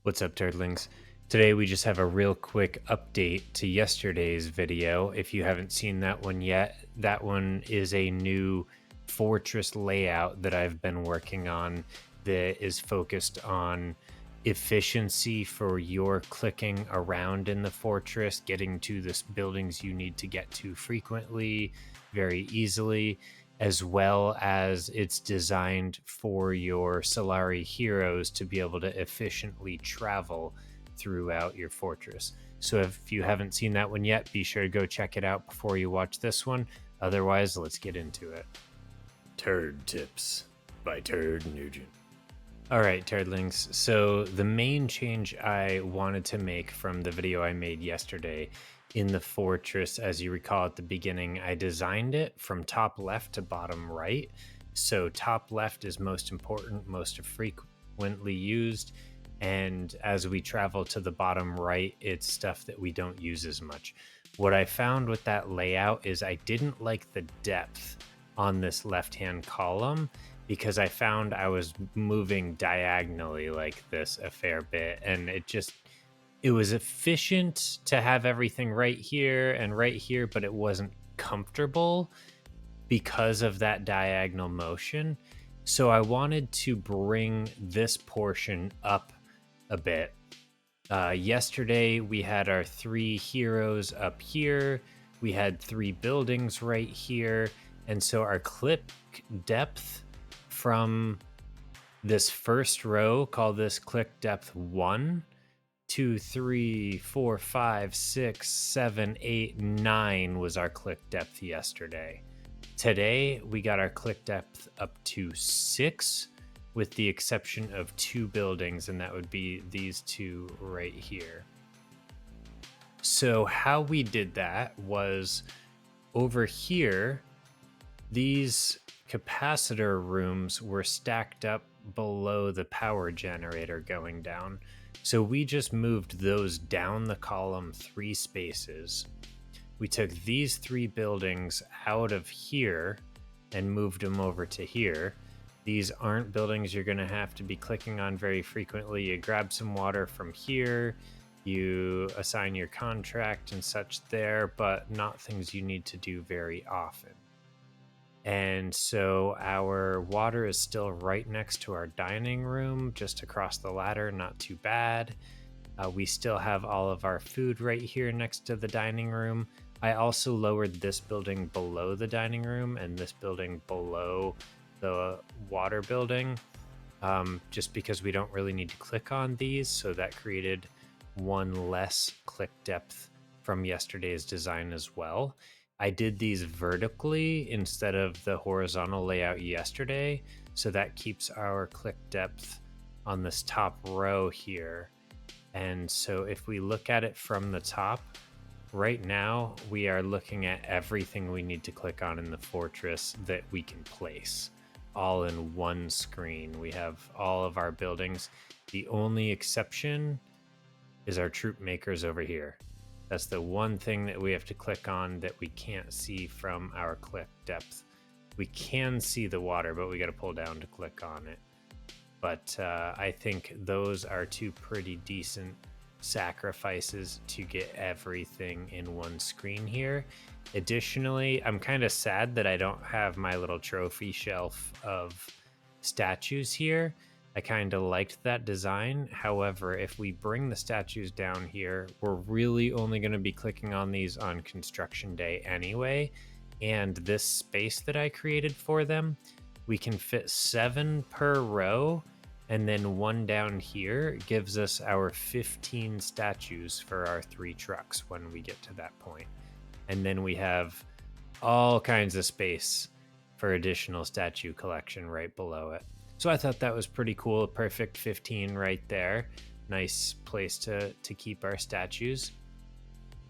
What's up, Turdlings? Today we just have a real quick update to yesterday's video. If you haven't seen that one yet, that one is a new fortress layout that I've been working on that is focused on efficiency for your clicking around in the fortress, getting to the buildings you need to get to frequently, very easily, as well as it's designed for your Solari heroes to be able to efficiently travel throughout your fortress. So if you haven't seen that one yet, be sure to go check it out before you watch this one. Otherwise, let's get into it. Turd Tips by Turd Nugent. All right, Turdlings. So the main change I wanted to make from the video I made yesterday in the fortress, as you recall at the beginning, I designed it from top left to bottom right. So top left is most important, most frequently used. And as we travel to the bottom right, it's stuff that we don't use as much. What I found with that layout is I didn't like the depth on this left-hand column because I found I was moving diagonally like this a fair bit, and it was efficient to have everything right here and right here, but it wasn't comfortable because of that diagonal motion. So I wanted to bring this portion up a bit. Yesterday we had our 3 heroes up here, we had 3 buildings right here, and so our click depth from this first row, call this click depth 1, 2, 3, 4, 5, 6, 7, 8, 9 was our click depth yesterday. Today we got our click depth up to 6, with the exception of 2 buildings, and that would be these 2 right here. So how we did that was over here, these capacitor rooms were stacked up below the power generator going down. So we just moved those down the column 3 spaces. We took these 3 buildings out of here and moved them over to here. These aren't buildings you're going to have to be clicking on very frequently. You grab some water from here, you assign your contract and such there, but not things you need to do very often. And so our water is still right next to our dining room, just across the ladder, not too bad. We still have all of our food right here next to the dining room. I also lowered this building below the dining room and this building below the water building, just because we don't really need to click on these. So that created one less click depth from yesterday's design as well. I did these vertically instead of the horizontal layout yesterday, so that keeps our click depth on this top row here. And so if we look at it from the top, right now we are looking at everything we need to click on in the fortress that we can place all in one screen. We have all of our buildings. The only exception is our troop makers over here. That's the one thing that we have to click on that we can't see from our click depth. We can see the water, but we got to pull down to click on it. But I think those are 2 pretty decent sacrifices to get everything in one screen here. Additionally, I'm kind of sad that I don't have my little trophy shelf of statues here. I kind of liked that design. However, if we bring the statues down here, we're really only going to be clicking on these on construction day anyway. And this space that I created for them, we can fit 7 per row. And then 1 down here gives us our 15 statues for our 3 trucks when we get to that point. And then we have all kinds of space for additional statue collection right below it. So I thought that was pretty cool. Perfect 15 right there. Nice place to keep our statues.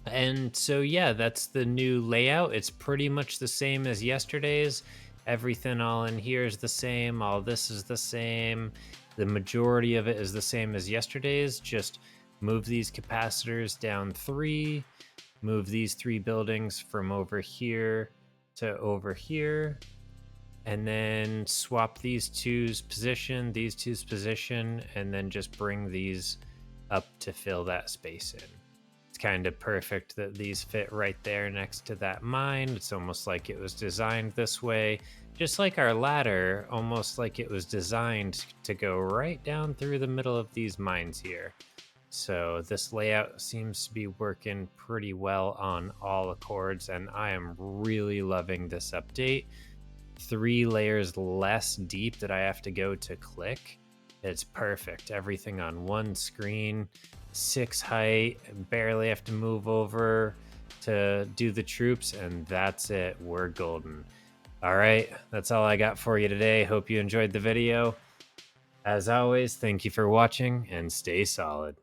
And so, yeah, that's the new layout. It's pretty much the same as yesterday's. Everything all in here is the same. All this is the same. The majority of it is the same as yesterday's. Just move these capacitors down 3. Move these 3 buildings from over here to over here. And then swap these two's position, and then just bring these up to fill that space in. It's kind of perfect that these fit right there next to that mine. It's almost like it was designed this way, just like our ladder, almost like it was designed to go right down through the middle of these mines here. So this layout seems to be working pretty well on all accords, and I am really loving this update. 3 layers less deep that I have to go to click. It's perfect. Everything on one screen, 6 height, barely have to move over to do the troops, and that's it. We're golden. All right, that's all I got for you today. Hope you enjoyed the video. As always, thank you for watching and stay solid.